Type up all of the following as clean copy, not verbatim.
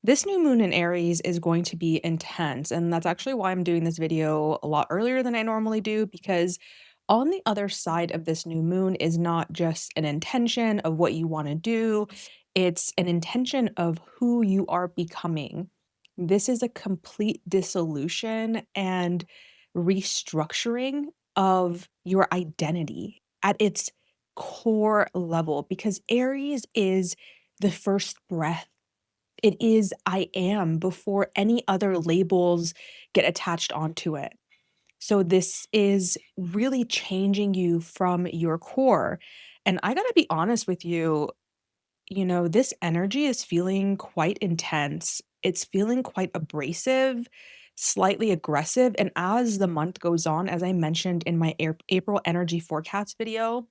This new moon in Aries is going to be intense, and that's actually why I'm doing this video a lot earlier than I normally do, because on the other side of this new moon is not just an intention of what you want to do, it's an intention of who you are becoming. This is a complete dissolution and restructuring of your identity at its core level, because Aries is the first breath. It is I am before any other labels get attached onto it. So this is really changing you from your core. And I gotta be honest with you, this energy is feeling quite intense. It's feeling quite abrasive, slightly aggressive. And as the month goes on, as I mentioned in my April energy forecast video,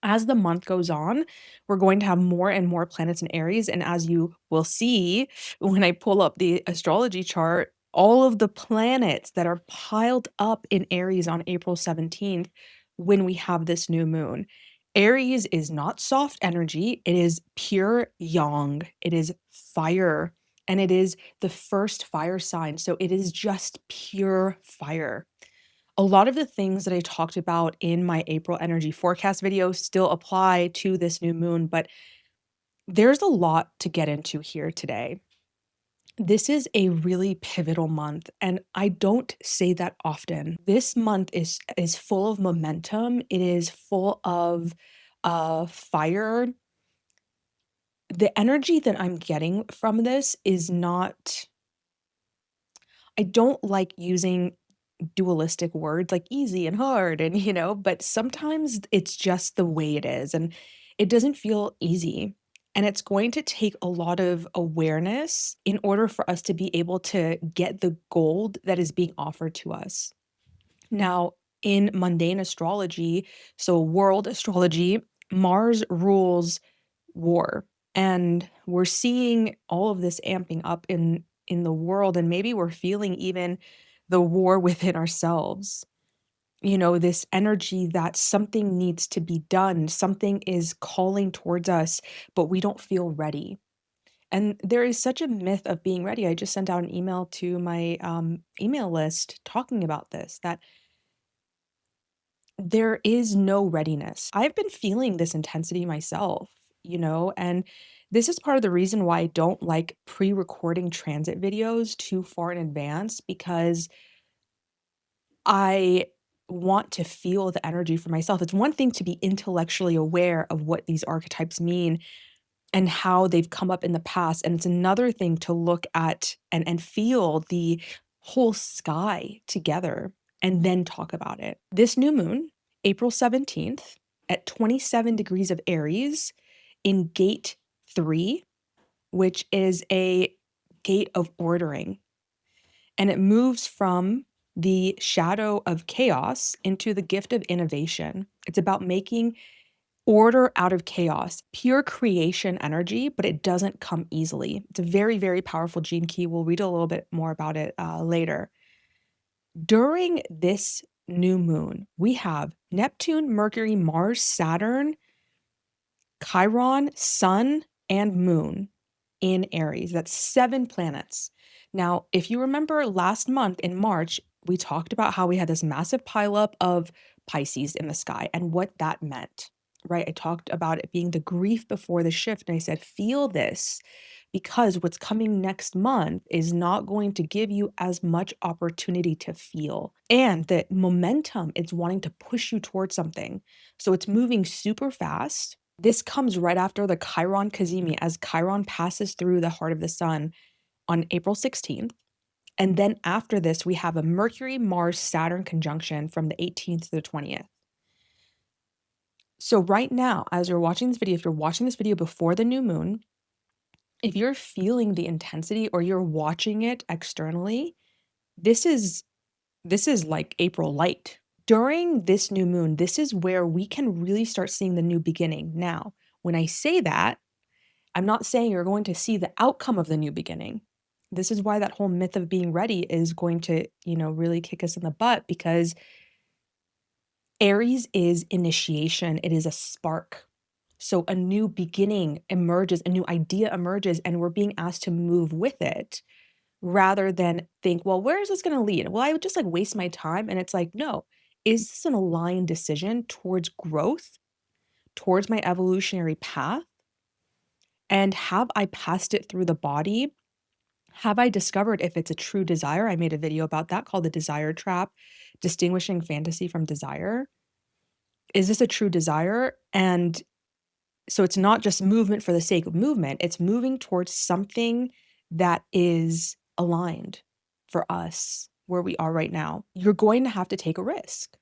as the month goes on, we're going to have more and more planets in Aries. And as you will see when I pull up the astrology chart, all of the planets that are piled up in Aries on April 17th when we have this new moon. Aries is not soft energy, it is pure yang, it is fire, and it is the first fire sign. So it is just pure fire. A lot of the things that I talked about in my April energy forecast video still apply to this new moon, but there's a lot to get into here today. This is a really pivotal month, and I don't say that often. This month is full of momentum. It is full of fire. The energy that I'm getting from this is not, I don't like using dualistic words like easy and hard and but sometimes it's just the way it is, and it doesn't feel easy, and it's going to take a lot of awareness in order for us to be able to get the gold that is being offered to us. Now, in mundane astrology, so world astrology, Mars rules war, and we're seeing all of this amping up in the world, and maybe we're feeling even the war within ourselves. This energy that something needs to be done, something is calling towards us, but we don't feel ready. And there is such a myth of being ready. I just sent out an email to my email list talking about this, that there is no readiness. I've been feeling this intensity myself, and this is part of the reason why I don't like pre-recording transit videos too far in advance, because I want to feel the energy for myself. It's one thing to be intellectually aware of what these archetypes mean and how they've come up in the past, and it's another thing to look at and feel the whole sky together and then talk about it. This new moon, April 17th, at 27 degrees of Aries in gate 3, which is a gate of ordering, and it moves from the shadow of chaos into the gift of innovation. It's about making order out of chaos, pure creation energy, but it doesn't come easily. It's a very, very powerful gene key. We'll read a little bit more about it later. During this new moon, we have Neptune, Mercury, Mars, Saturn, Chiron, Sun, and Moon in Aries. That's 7 planets. Now, if you remember last month in March, we talked about how we had this massive pileup of Pisces in the sky and what that meant, right? I talked about it being the grief before the shift, and I said, feel this, because what's coming next month is not going to give you as much opportunity to feel. And the momentum is wanting to push you towards something. So it's moving super fast. This comes right after the Chiron Kazemi, as Chiron passes through the heart of the sun on April 16th. And then after this, we have a Mercury, Mars, Saturn conjunction from the 18th to the 20th. So right now, as you're watching this video, if you're watching this video before the new moon, if you're feeling the intensity or you're watching it externally, this is like April light. During this new moon, this is where we can really start seeing the new beginning. Now, when I say that, I'm not saying you're going to see the outcome of the new beginning. This is why that whole myth of being ready is going to, really kick us in the butt, because Aries is initiation. It is a spark. So a new beginning emerges, a new idea emerges, and we're being asked to move with it rather than think, well, where is this going to lead? Well, I would just like waste my time. And it's like, no, is this an aligned decision towards growth, towards my evolutionary path? And have I passed it through the body? Have I discovered if it's a true desire? I made a video about that called The Desire Trap, distinguishing fantasy from desire. Is this a true desire? And so it's not just movement for the sake of movement, it's moving towards something that is aligned for us where we are right now. You're going to have to take a risk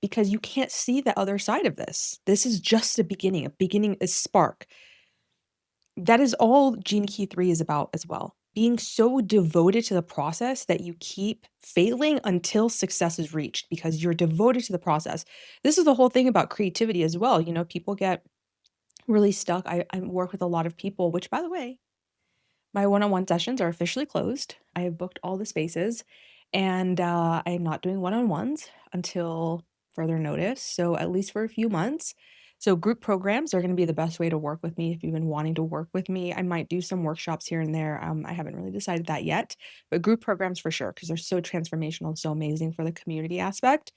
because you can't see the other side of this. This is just a beginning, a spark. That is all Gene Key 3 is about as well. Being so devoted to the process that you keep failing until success is reached because you're devoted to the process. This is the whole thing about creativity as well. You know, people get really stuck. I work with a lot of people, which by the way, my one-on-one sessions are officially closed. I have booked all the spaces and I am not doing one-on-ones until further notice. So at least for a few months. So group programs are going to be the best way to work with me if you've been wanting to work with me. I might do some workshops here and there. I haven't really decided that yet, but group programs for sure, because they're so transformational and so amazing for the community aspect.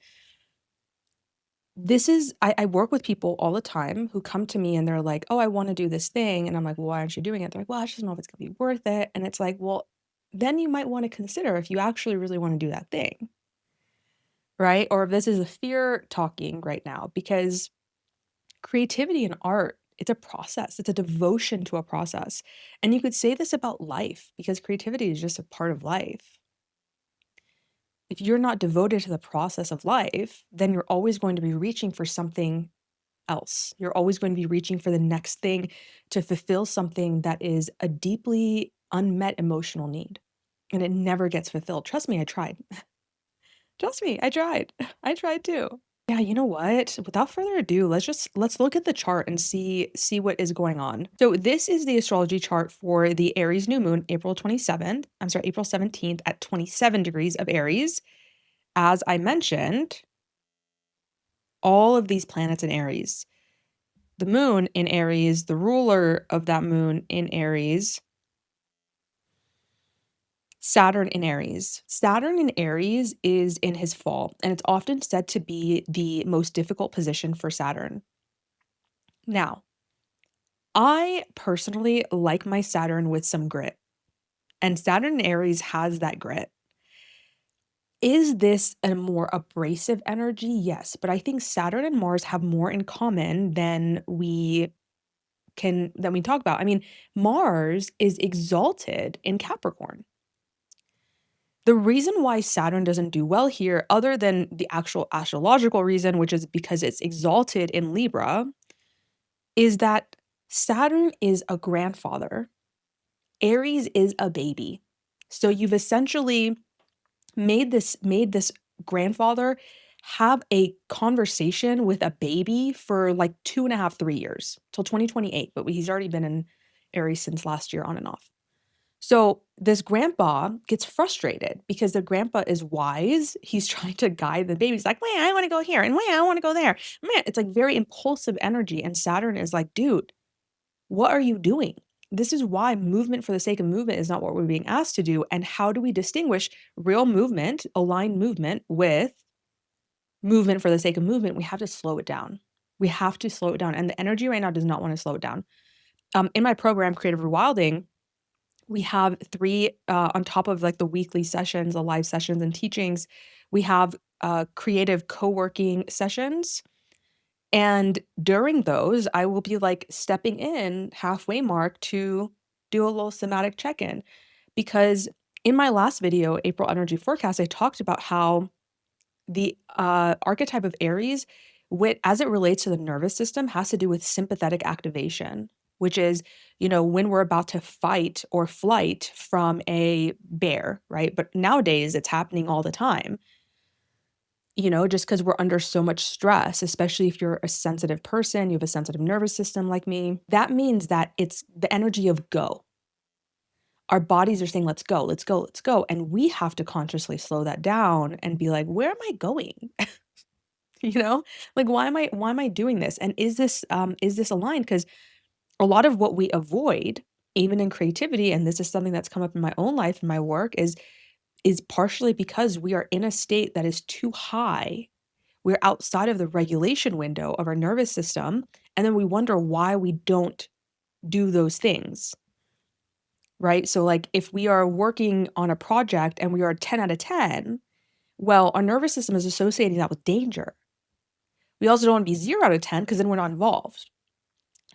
This is I work with people all the time who come to me and they're like, "Oh, I wanna do this thing." And I'm like, "Well, why aren't you doing it?" They're like, "Well, I just don't know if it's gonna be worth it." And it's like, well, then you might wanna consider if you actually really wanna do that thing, right? Or if this is a fear talking right now, because creativity and art, it's a process. It's a devotion to a process. And you could say this about life because creativity is just a part of life. If you're not devoted to the process of life, then you're always going to be reaching for something else. You're always going to be reaching for the next thing to fulfill something that is a deeply unmet emotional need. And it never gets fulfilled. Trust me, I tried. Trust me, I tried. I tried too. Yeah, you know what? Without further ado, let's look at the chart and see what is going on. So this is the astrology chart for the Aries new moon, April 27th. I'm sorry, April 17th at 27 degrees of Aries. As I mentioned, all of these planets in Aries. The moon in Aries, the ruler of that moon in Aries, Saturn in Aries. Saturn in Aries is in his fall, and it's often said to be the most difficult position for Saturn. Now, I personally like my Saturn with some grit, and Saturn in Aries has that grit. Is this a more abrasive energy? Yes, but I think Saturn and Mars have more in common than we talk about. I mean, Mars is exalted in Capricorn. The reason why Saturn doesn't do well here, other than the actual astrological reason, which is because it's exalted in Libra, is that Saturn is a grandfather. Aries is a baby. So you've essentially made this grandfather have a conversation with a baby for like 2.5, 3 years till 2028. But he's already been in Aries since last year on and off. So this grandpa gets frustrated because the grandpa is wise. He's trying to guide the baby. He's like, wait, I want to go here. And wait, I want to go there. Man, it's like very impulsive energy. And Saturn is like, dude, what are you doing? This is why movement for the sake of movement is not what we're being asked to do. And how do we distinguish real movement, aligned movement with movement for the sake of movement? We have to slow it down. We have to slow it down. And the energy right now does not want to slow it down. In my program, Creative Rewilding, we have three on top of like the weekly sessions, the live sessions and teachings, we have creative co-working sessions. And during those, I will be like stepping in halfway mark to do a little somatic check-in. Because in my last video, April Energy Forecast, I talked about how the archetype of Aries, as it relates to the nervous system, has to do with sympathetic activation, which is, when we're about to fight or flight from a bear, right? But nowadays it's happening all the time, just because we're under so much stress, especially if you're a sensitive person, you have a sensitive nervous system like me. That means that it's the energy of go. Our bodies are saying, let's go, let's go, let's go. And we have to consciously slow that down and be like, where am I going? You know? Like, why am I doing this? And is this aligned? Because a lot of what we avoid, even in creativity, and this is something that's come up in my own life and my work, is partially because we are in a state that is too high. We're outside of the regulation window of our nervous system, and then we wonder why we don't do those things, right? So, like, if we are working on a project and we are 10 out of 10, well, our nervous system is associating that with danger. We also don't want to be 0 out of 10 because then we're not involved.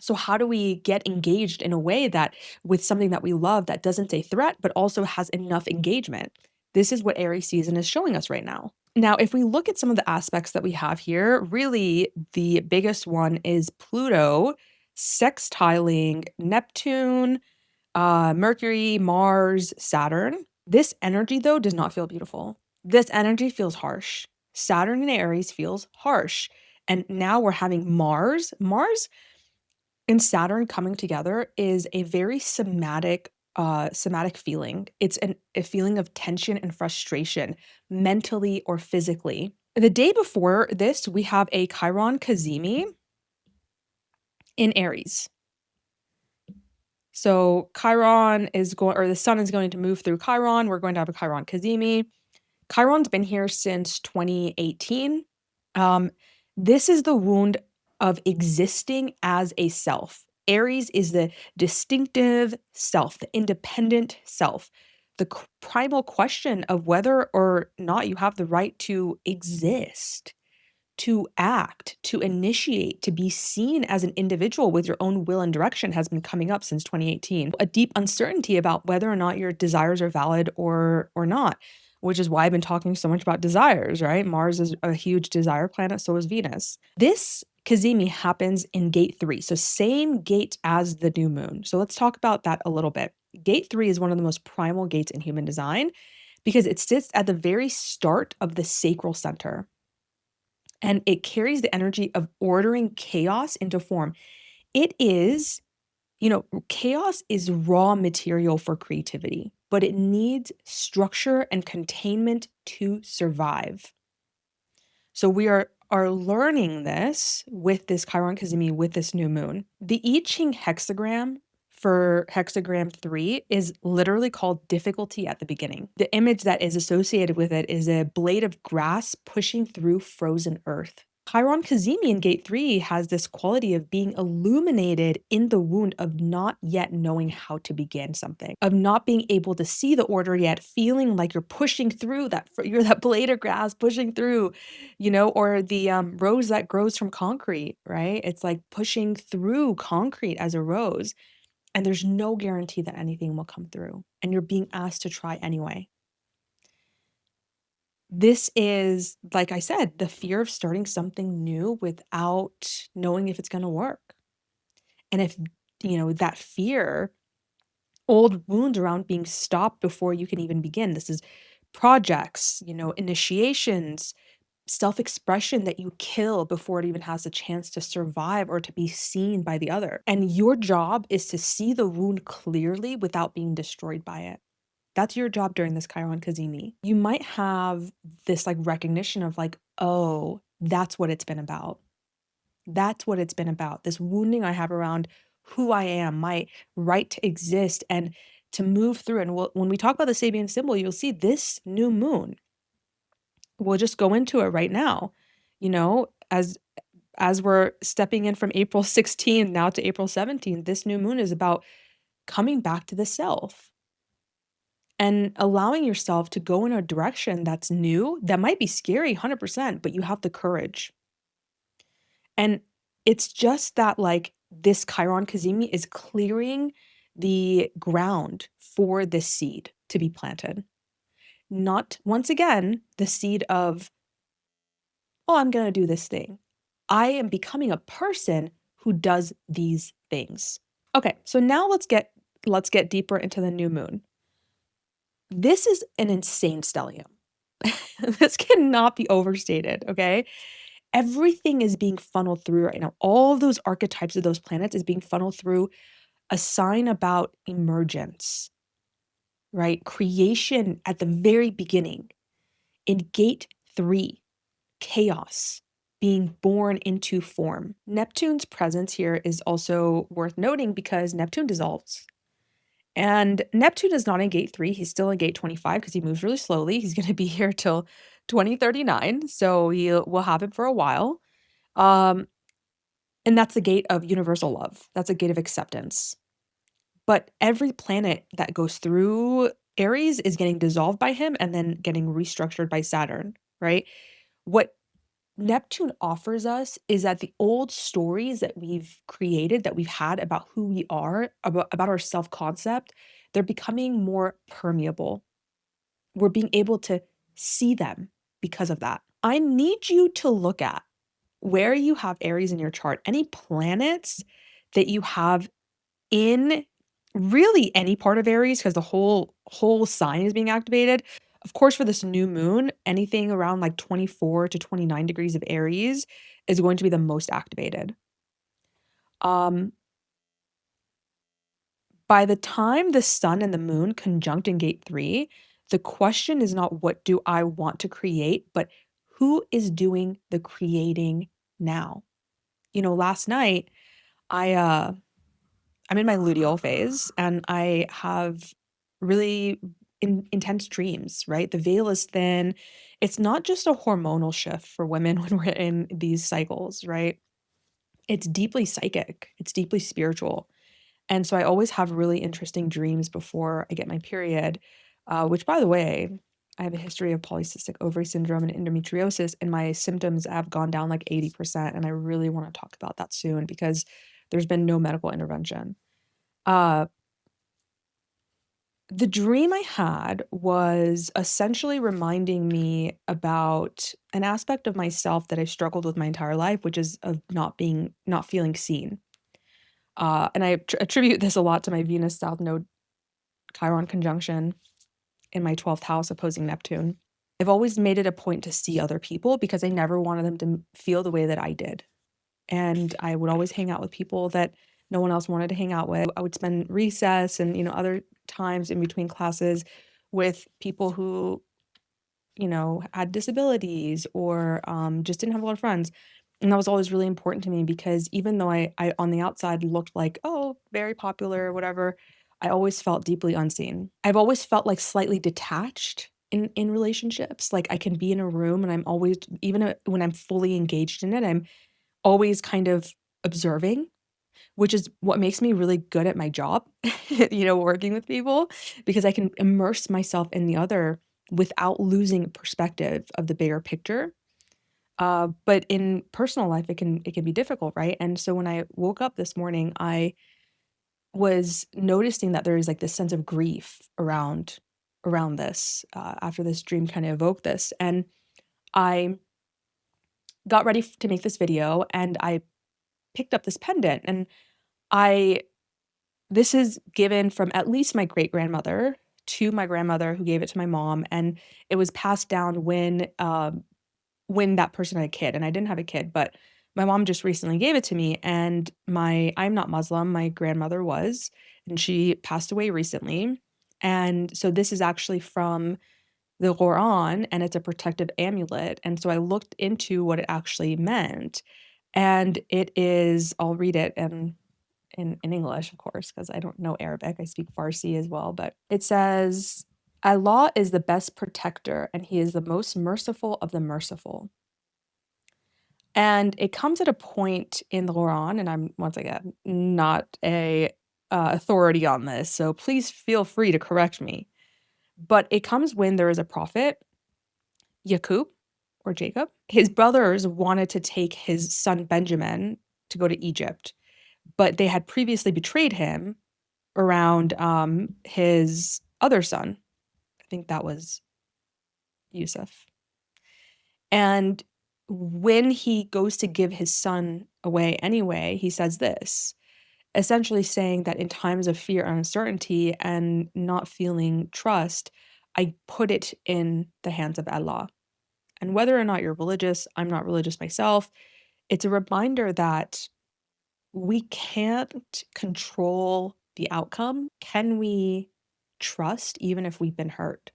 So how do we get engaged in a way that with something that we love that doesn't say threat, but also has enough engagement? This is what Aries season is showing us right now. Now, if we look at some of the aspects that we have here, really the biggest one is Pluto sextiling Neptune, Mercury, Mars, Saturn. This energy, though, does not feel beautiful. This energy feels harsh. Saturn in Aries feels harsh. And now we're having Mars and Saturn coming together is a very somatic feeling. It's a feeling of tension and frustration, mentally or physically. The day before this, we have a Chiron Kazemi in Aries. So Chiron is going, or the sun is going to move through Chiron. We're going to have a Chiron Kazemi. Chiron's been here since 2018. Um, this is the wound of existing as a self. Aries is the distinctive self, the independent self, the primal question of whether or not you have the right to exist, to act, to initiate, to be seen as an individual with your own will and direction has been coming up since 2018. A deep uncertainty about whether or not your desires are valid or not, which is why I've been talking so much about desires, right? Mars is a huge desire planet, so is Venus. This Kazemi happens in gate 3, so same gate as the new moon. So let's talk about that a little bit. Gate 3 is one of the most primal gates in human design because it sits at the very start of the sacral center. And it carries the energy of ordering chaos into form. It is, chaos is raw material for creativity, but it needs structure and containment to survive. So we are learning this with this Chiron Kazemi, with this new moon. The I Ching hexagram for hexagram 3 is literally called difficulty at the beginning. The image that is associated with it is a blade of grass pushing through frozen earth. Chiron Kazemi in gate 3 has this quality of being illuminated in the wound of not yet knowing how to begin something, of not being able to see the order yet, feeling like you're pushing through you're that blade of grass pushing through, or the rose that grows from concrete, right? It's like pushing through concrete as a rose, and there's no guarantee that anything will come through, and you're being asked to try anyway. This is, like I said, the fear of starting something new without knowing if it's going to work. And if, that fear, old wounds around being stopped before you can even begin. This is projects, initiations, self-expression that you kill before it even has a chance to survive or to be seen by the other. And your job is to see the wound clearly without being destroyed by it. That's your job during this Chiron Kazemi. You might have this like recognition of like, oh, that's what it's been about. That's what it's been about. This wounding I have around who I am, my right to exist and to move through. And when we talk about the Sabian symbol, you'll see this new moon. We'll just go into it right now. As we're stepping in from April 16th now to April 17th, this new moon is about coming back to the self and allowing yourself to go in a direction that's new, that might be scary 100%, but you have the courage. And it's just that like this Chiron Kazemi is clearing the ground for this seed to be planted. Not, once again, the seed of, oh, I'm going to do this thing. I am becoming a person who does these things. Okay, so now let's get deeper into the new moon. This is an insane stellium. This cannot be overstated, okay? Everything is being funneled through right now. All of those archetypes of those planets is being funneled through a sign about emergence, right? Creation at the very beginning. In gate 3, chaos, being born into form. Neptune's presence here is also worth noting because Neptune dissolves. And Neptune is not in gate 3. He's still in gate 25 because he moves really slowly. He's going to be here till 2039. So we'll have him for a while. And that's the gate of universal love. That's a gate of acceptance. But every planet that goes through Aries is getting dissolved by him and then getting restructured by Saturn, right? What Neptune offers us is that the old stories that we've created, that we've had about who we are, about our self-concept, they're becoming more permeable. We're being able to see them because of that. I need you to look at where you have Aries in your chart, any planets that you have in really any part of Aries, because the whole sign is being activated. Of course, for this new moon, anything around like 24 to 29 degrees of Aries is going to be the most activated. By the time the sun and the moon conjunct in gate 3, the question is not what do I want to create, but who is doing the creating now? You know, last night I'm in my luteal phase and I have really intense dreams, right? The veil is thin. It's not just a hormonal shift for women when we're in these cycles, right? It's deeply psychic, it's deeply spiritual. And so I always have really interesting dreams before I get my period, which, by the way, I have a history of polycystic ovary syndrome and endometriosis, and my symptoms have gone down like 80%. And I really want to talk about that soon because there's been no medical intervention. The dream I had was essentially reminding me about an aspect of myself that I've struggled with my entire life, which is of not feeling seen. And I attribute this a lot to my Venus South Node Chiron conjunction in my 12th house opposing Neptune. I've always made it a point to see other people because I never wanted them to feel the way that I did. And I would always hang out with people that no one else wanted to hang out with. I would spend recess and, other times in between classes with people who, had disabilities or just didn't have a lot of friends. And that was always really important to me because even though I on the outside looked like, oh, very popular or whatever, I always felt deeply unseen. I've always felt like slightly detached in relationships. Like I can be in a room and I'm always, even when I'm fully engaged in it, I'm always kind of observing, which is what makes me really good at my job, working with people, because I can immerse myself in the other without losing perspective of the bigger picture. But in personal life, it can be difficult, right? And so when I woke up this morning, I was noticing that there is like this sense of grief around this after this dream kind of evoked this, and I got ready to make this video, and I picked up this pendant, and this is given from at least my great grandmother to my grandmother, who gave it to my mom, and it was passed down when that person had a kid, and I didn't have a kid, but my mom just recently gave it to me, and I'm not Muslim, my grandmother was, and she passed away recently. And so this is actually from the Quran, and it's a protective amulet. And so I looked into what it actually meant, and it is, I'll read it in English, of course, because I don't know Arabic. I speak Farsi as well, but it says, Allah is the best protector, and he is the most merciful of the merciful. And it comes at a point in the Quran, and I'm, once again, not a authority on this, so please feel free to correct me. But it comes when there is a prophet, Yaqub, or Jacob. His brothers wanted to take his son Benjamin to go to Egypt, but they had previously betrayed him around his other son. I think that was Yusuf. And when he goes to give his son away anyway, he says this, essentially saying that in times of fear and uncertainty and not feeling trust, I put it in the hands of Allah. And whether or not you're religious, I'm not religious myself, it's a reminder that we can't control the outcome. Can we trust even if we've been hurt?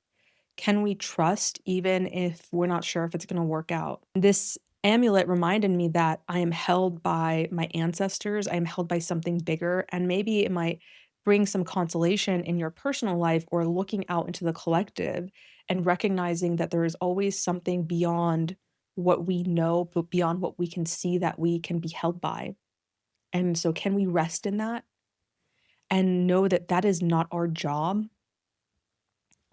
Can we trust even if we're not sure if it's going to work out? This Amulet reminded me that I am held by my ancestors, I am held by something bigger, and maybe it might bring some consolation in your personal life or looking out into the collective and recognizing that there is always something beyond what we know, but beyond what we can see that we can be held by. And so, can we rest in that and know that that is not our job?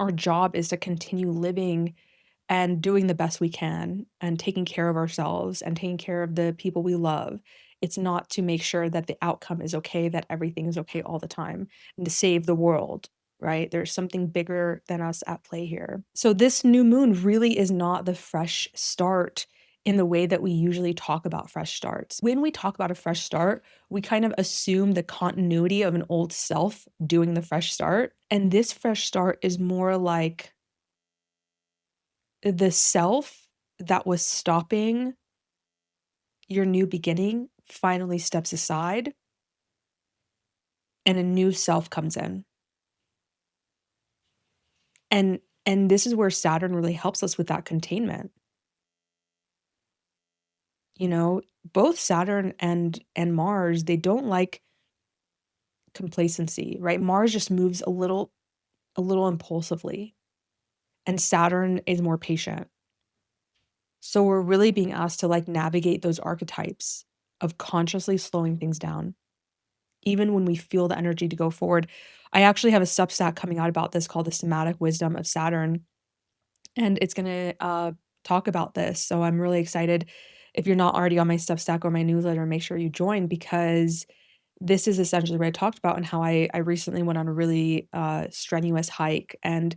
Our job is to continue living and doing the best we can and taking care of ourselves and taking care of the people we love. It's not to make sure that the outcome is okay, that everything is okay all the time, and to save the world, right? There's something bigger than us at play here. So, this new moon really is not the fresh start in the way that we usually talk about fresh starts. When we talk about a fresh start, we kind of assume the continuity of an old self doing the fresh start. And this fresh start is more like the self that was stopping your new beginning finally steps aside and a new self comes in. And this is where Saturn really helps us with that containment. You know, both Saturn and Mars, they don't like complacency, right? Mars just moves a little impulsively, and Saturn is more patient. So we're really being asked to like navigate those archetypes of consciously slowing things down even when we feel the energy to go forward. I actually have a Substack coming out about this called The Somatic Wisdom of Saturn, and it's gonna talk about this. So I'm really excited. If you're not already on my Substack or my newsletter, make sure you join because this is essentially what I talked about and how I recently went on a really strenuous hike, and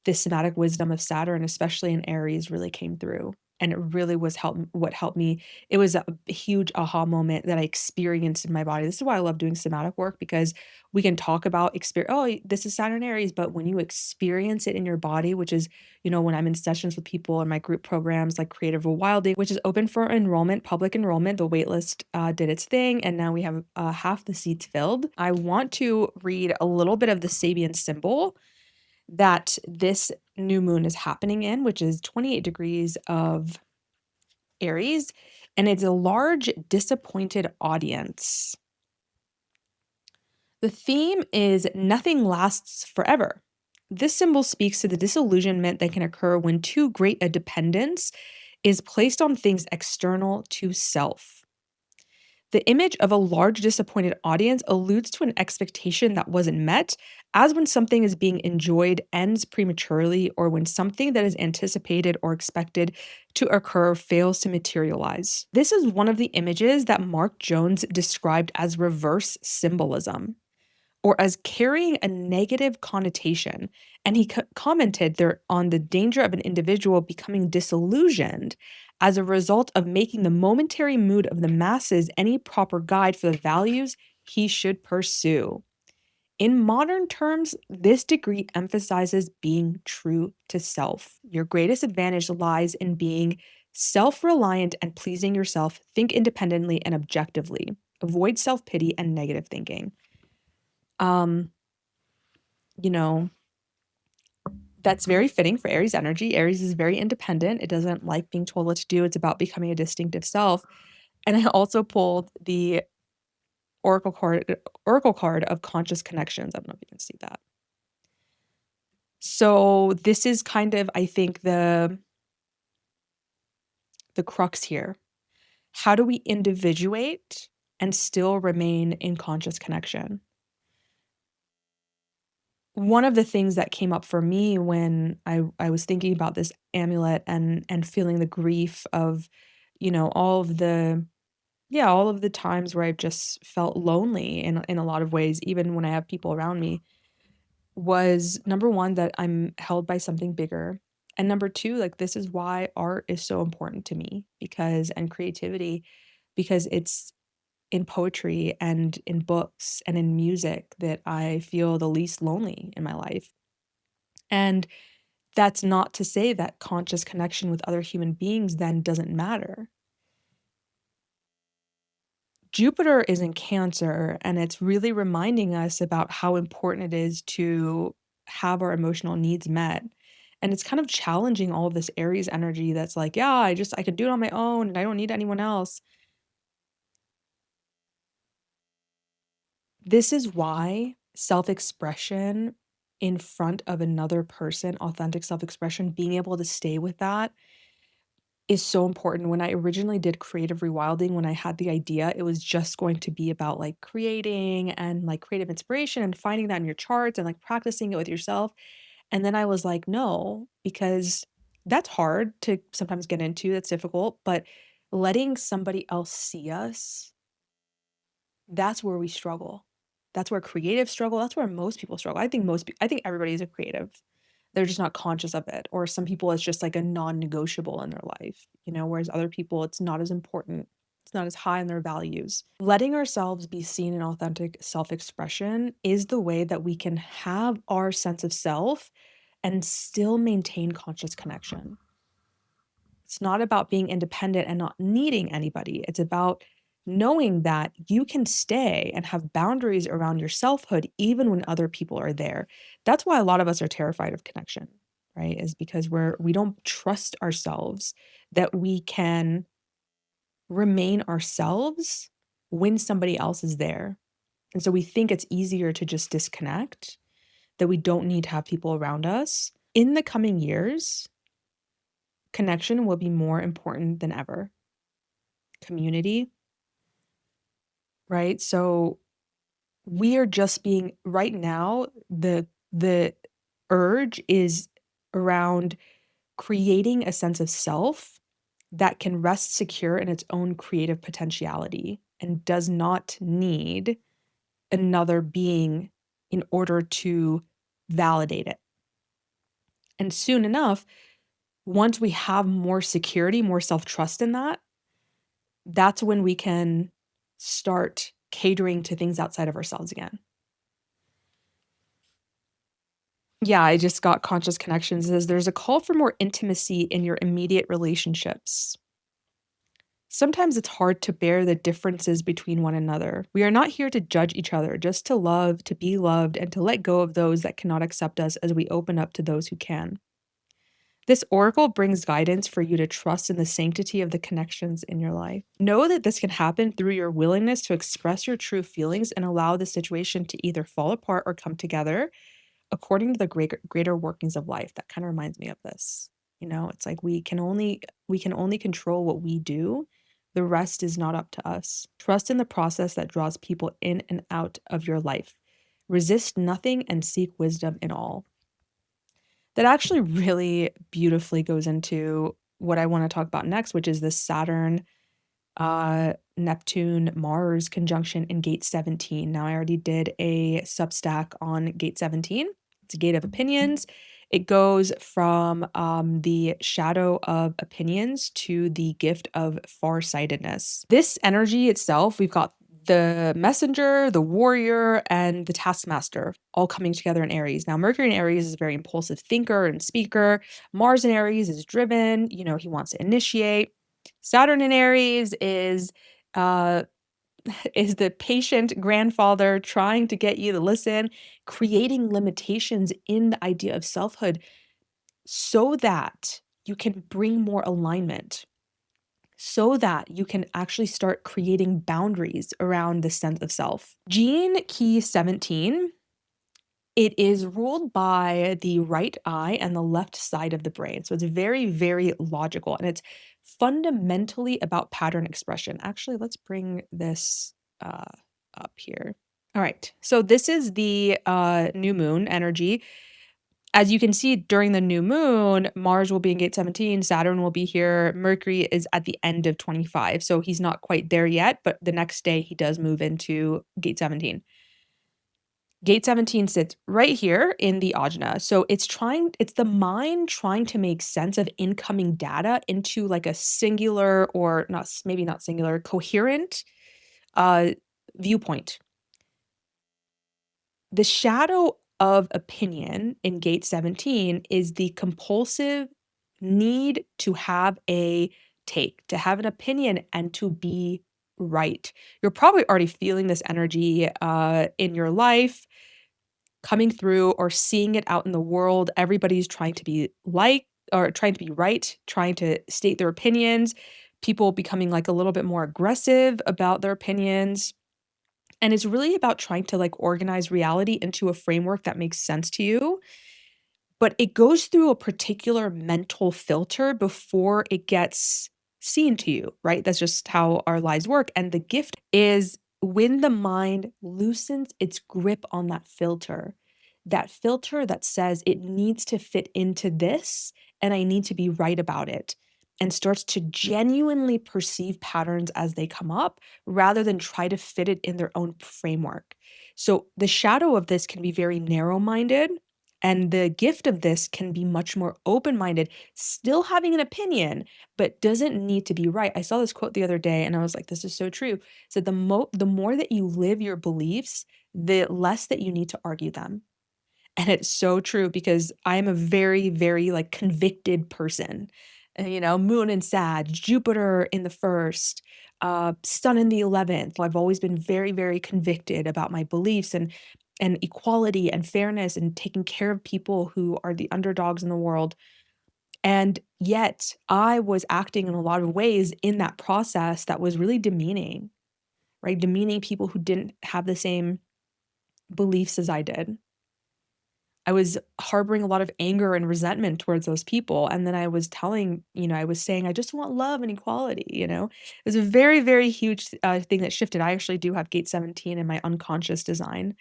this somatic wisdom of Saturn, especially in Aries, really came through. And it really was what helped me. It was a huge aha moment that I experienced in my body. This is why I love doing somatic work because we can talk about experience. Oh, this is Saturn Aries, but when you experience it in your body, which is, when I'm in sessions with people in my group programs like Creative Wilding, which is open for enrollment, public enrollment, the waitlist did its thing, and now we have half the seats filled. I want to read a little bit of the Sabian symbol that this new moon is happening in, which is 28 degrees of Aries, and it's a large disappointed audience. The theme is nothing lasts forever. This symbol speaks to the disillusionment that can occur when too great a dependence is placed on things external to self. The image of a large disappointed audience alludes to an expectation that wasn't met, as when something is being enjoyed ends prematurely, or when something that is anticipated or expected to occur fails to materialize. This is one of the images that Mark Jones described as reverse symbolism, or as carrying a negative connotation. And he commented there on the danger of an individual becoming disillusioned as a result of making the momentary mood of the masses any proper guide for the values he should pursue. In modern terms, this degree emphasizes being true to self. Your greatest advantage lies in being self reliant and pleasing yourself. Think independently and objectively. Avoid self pity and negative thinking. Um, you know, that's very fitting for Aries energy. Aries is very independent. It doesn't like being told what to do. It's about becoming a distinctive self. And I also pulled the oracle card of conscious connections. I don't know if you can see that. So this is kind of, I think, the crux here. How do we individuate and still remain in conscious connection? One of the things that came up for me when I was thinking about this amulet and feeling the grief of, all of the all of the times where I've just felt lonely in a lot of ways, even when I have people around me, was number one, that I'm held by something bigger. And number two, like this is why art is so important to me and creativity, because it's in poetry and in books and in music that I feel the least lonely in my life. And that's not to say that conscious connection with other human beings then doesn't matter. Jupiter is in Cancer, and it's really reminding us about how important it is to have our emotional needs met. And it's kind of challenging all of this Aries energy that's like, yeah, I could do it on my own and I don't need anyone else. This is why self-expression in front of another person, authentic self-expression, being able to stay with that is so important. When I originally did creative rewilding, when I had the idea, it was just going to be about like creating and like creative inspiration and finding that in your charts and like practicing it with yourself. And then I was like, no, because that's hard to sometimes get into, that's difficult, but letting somebody else see us, that's where we struggle. That's where creatives struggle. That's where most people struggle. I think everybody's a creative. They're just not conscious of it. Or some people it's just like a non-negotiable in their life, whereas other people it's not as important. It's not as high in their values. Letting ourselves be seen in authentic self-expression is the way that we can have our sense of self and still maintain conscious connection. It's not about being independent and not needing anybody. It's about knowing that you can stay and have boundaries around your selfhood even when other people are there. That's why a lot of us are terrified of connection, right? Is because we don't trust ourselves that we can remain ourselves when somebody else is there. And so we think it's easier to just disconnect, that we don't need to have people around us. In the coming years, connection will be more important than ever. Community, right? So we are just being right now, the urge is around creating a sense of self that can rest secure in its own creative potentiality and does not need another being in order to validate it. And soon enough, once we have more security, more self-trust in that, that's when we can start catering to things outside of ourselves again. Yeah, I just got conscious connections. It says there's a call for more intimacy in your immediate relationships. Sometimes it's hard to bear the differences between one another. We are not here to judge each other, just to love, to be loved, and to let go of those that cannot accept us as we open up to those who can. This oracle brings guidance for you to trust in the sanctity of the connections in your life. Know that this can happen through your willingness to express your true feelings and allow the situation to either fall apart or come together according to the greater workings of life. That kind of reminds me of this. It's like we can only control what we do. The rest is not up to us. Trust in the process that draws people in and out of your life. Resist nothing and seek wisdom in all. That actually really beautifully goes into what I want to talk about next, which is the Saturn, Neptune, Mars conjunction in gate 17. Now, I already did a Substack on gate 17. It's a gate of opinions. It goes from the shadow of opinions to the gift of farsightedness. This energy itself, we've got the messenger, the warrior, and the taskmaster all coming together in Aries. Now, Mercury in Aries is a very impulsive thinker and speaker. Mars in Aries is driven, he wants to initiate. Saturn in Aries uh is the patient grandfather trying to get you to listen, creating limitations in the idea of selfhood so that you can bring more alignment, so that you can actually start creating boundaries around the sense of self. Gene key 17, it is ruled by the right eye and the left side of the brain. So it's very, very logical, and it's fundamentally about pattern expression. Actually, let's bring this uh, up here. All right. So this is the new moon energy. As you can see, during the new moon, Mars will be in gate 17, Saturn will be here, Mercury is at the end of 25. So he's not quite there yet, but the next day he does move into gate 17. Gate 17 sits right here in the ajna. So it's the mind trying to make sense of incoming data into like a singular, or not, maybe not singular, coherent viewpoint. The shadow of opinion in gate 17 is the compulsive need to have a take, to have an opinion and to be right. You're probably already feeling this energy in your life. coming through or seeing it out in the world. Everybody's trying to be like or trying to be right, trying to state their opinions, people becoming like a little bit more aggressive about their opinions. And it's really about trying to like organize reality into a framework that makes sense to you, but it goes through a particular mental filter before it gets seen to you, right? That's just how our lives work. And the gift is when the mind loosens its grip on that filter that says it needs to fit into this and I need to be right about it, and starts to genuinely perceive patterns as they come up rather than try to fit it in their own framework. So the shadow of this can be very narrow minded, and the gift of this can be much more open-minded, still having an opinion, but doesn't need to be right. I saw this quote the other day and I was like, this is so true. It said the more that you live your beliefs, the less that you need to argue them. And it's so true because I'm a very, very like convicted person. Moon in Sag, Jupiter in the first, Sun in the 11th. I've always been very, very convicted about my beliefs and equality and fairness and taking care of people who are the underdogs in the world. And yet I was acting in a lot of ways in that process that was really demeaning, right? Demeaning people who didn't have the same beliefs as I did. I was harboring a lot of anger and resentment towards those people, and then I was I was saying, "I just want love and equality," you know? It was a very, very huge, thing that shifted. I actually do have gate 17 in my unconscious design.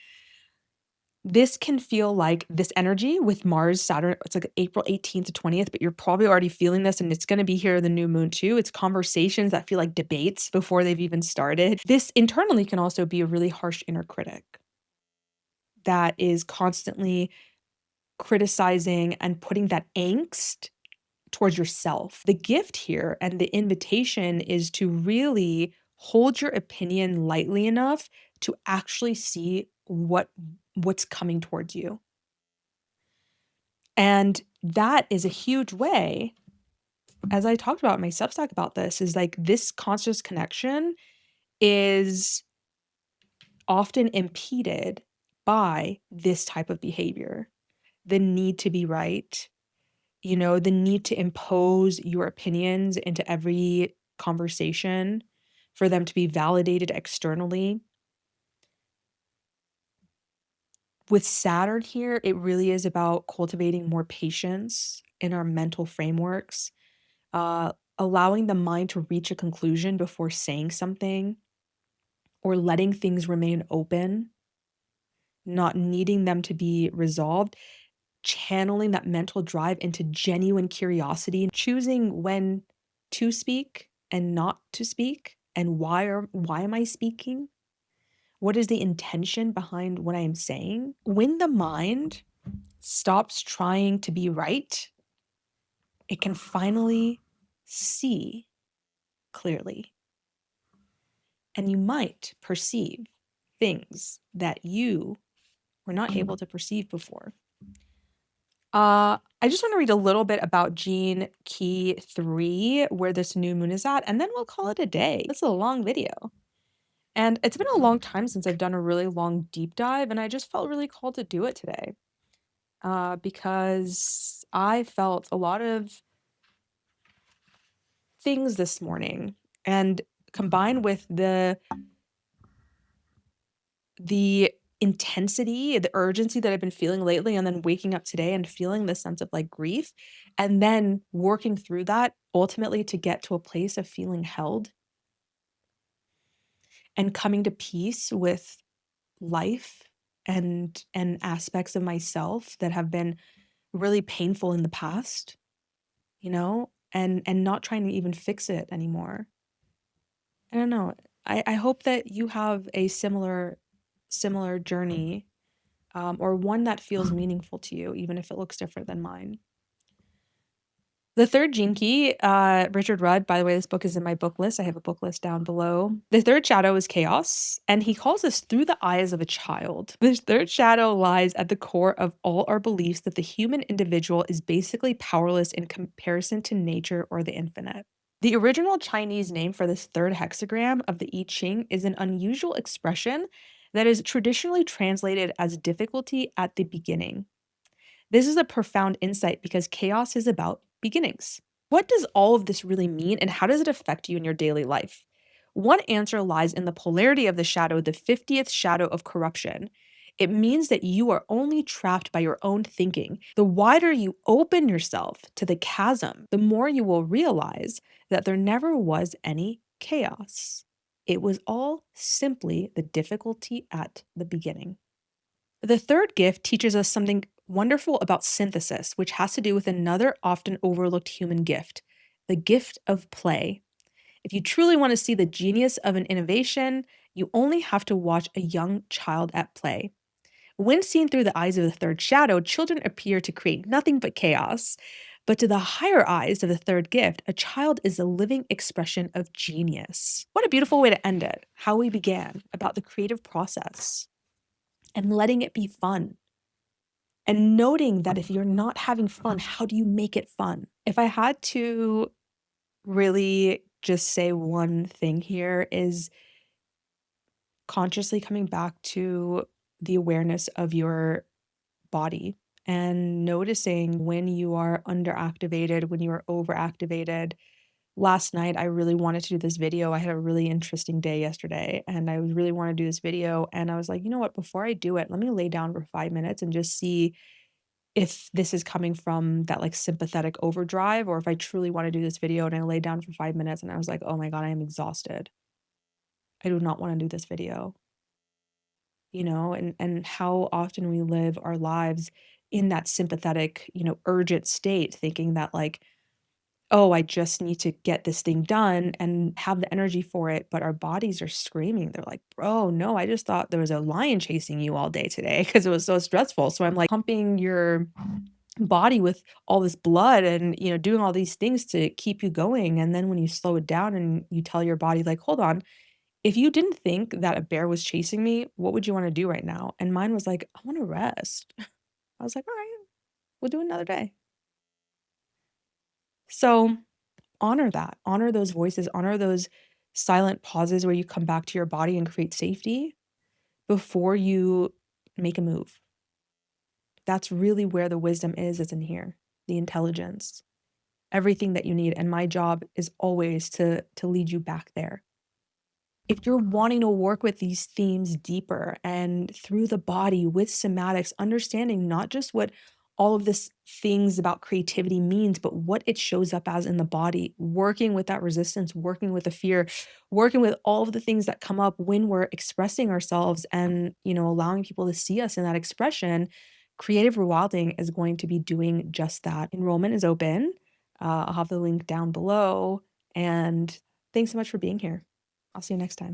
This can feel like this energy with Mars, Saturn, it's like April 18th to 20th, but you're probably already feeling this, and it's gonna be here the new moon too. It's conversations that feel like debates before they've even started. This internally can also be a really harsh inner critic that is constantly criticizing and putting that angst towards yourself. The gift here and the invitation is to really hold your opinion lightly enough to actually see what's coming towards you. And that is a huge way, as I talked about in my Substack about this, is like this conscious connection is often impeded by this type of behavior. The need to be right, the need to impose your opinions into every conversation for them to be validated externally. With Saturn here, it really is about cultivating more patience in our mental frameworks, uh, allowing the mind to reach a conclusion before saying something, or letting things remain open, not needing them to be resolved, channeling that mental drive into genuine curiosity, choosing when to speak and not to speak, and why am I speaking? What is the intention behind what I am saying? When the mind stops trying to be right, it can finally see clearly. And you might perceive things that you were not able to perceive before. I just want to read a little bit about Gene Key 3, where this new moon is at, and then we'll call it a day. It's a long video. And it's been a long time since I've done a really long deep dive, and I just felt really called to do it today. Because I felt a lot of things this morning, and combined with the intensity, the urgency that I've been feeling lately, and then waking up today and feeling this sense of like grief, and then working through that ultimately to get to a place of feeling held and coming to peace with life and aspects of myself that have been really painful in the past, and not trying to even fix it anymore. I don't know. I hope that you have a similar journey, or one that feels meaningful to you, even if it looks different than mine. The third gene key, Richard Rudd, by the way, this book is in my book list. I have a book list down below. The third shadow is chaos, and he calls us through the eyes of a child. This third shadow lies at the core of all our beliefs that the human individual is basically powerless in comparison to nature or the infinite. The original Chinese name for this third hexagram of the I Ching is an unusual expression that is traditionally translated as difficulty at the beginning. This is a profound insight because chaos is about beginnings. What does all of this really mean, and how does it affect you in your daily life? One answer lies in the polarity of the shadow, the 50th shadow of corruption. It means that you are only trapped by your own thinking. The wider you open yourself to the chasm, the more you will realize that there never was any chaos. It was all simply the difficulty at the beginning. The third gift teaches us something wonderful about synthesis, which has to do with another often overlooked human gift, the gift of play. If you truly want to see the genius of an innovation, you only have to watch a young child at play. When seen through the eyes of the third shadow, children appear to create nothing but chaos. But to the higher eyes of the third gift, a child is a living expression of genius. What a beautiful way to end it. How we began about the creative process and letting it be fun. And noting that if you're not having fun, how do you make it fun? If I had to really just say one thing here is consciously coming back to the awareness of your body and noticing when you are underactivated, when you are overactivated. Last night, I really wanted to do this video. I had a really interesting day yesterday, and I really want to do this video. And I was like, you know what? Before I do it, let me lay down for 5 minutes and just see if this is coming from that, like, sympathetic overdrive, or if I truly wanna do this video. And I laid down for 5 minutes and I was like, "Oh my god, I am exhausted. I do not wanna do this video." And how often we live our lives in that sympathetic, urgent state, thinking that, like, "Oh, I just need to get this thing done and have the energy for it," but our bodies are screaming. They're like, "Bro, no, I just thought there was a lion chasing you all day today because it was so stressful." So I'm, like, pumping your body with all this blood and, doing all these things to keep you going. And then when you slow it down and you tell your body, like, hold on, if you didn't think that a bear was chasing me, what would you want to do right now? And mine was like, I want to rest. I was like, all right, we'll do another day. So honor that, honor those voices, honor those silent pauses where you come back to your body and create safety before you make a move. That's really where the wisdom is in here, the intelligence, everything that you need, and my job is always to lead you back there. If you're wanting to work with these themes deeper and through the body with somatics, understanding not just what all of this things about creativity means, but what it shows up as in the body, working with that resistance, working with the fear, working with all of the things that come up when we're expressing ourselves and, allowing people to see us in that expression, creative rewilding is going to be doing just that. Enrollment is open. I'll have the link down below. And thanks so much for being here. I'll see you next time.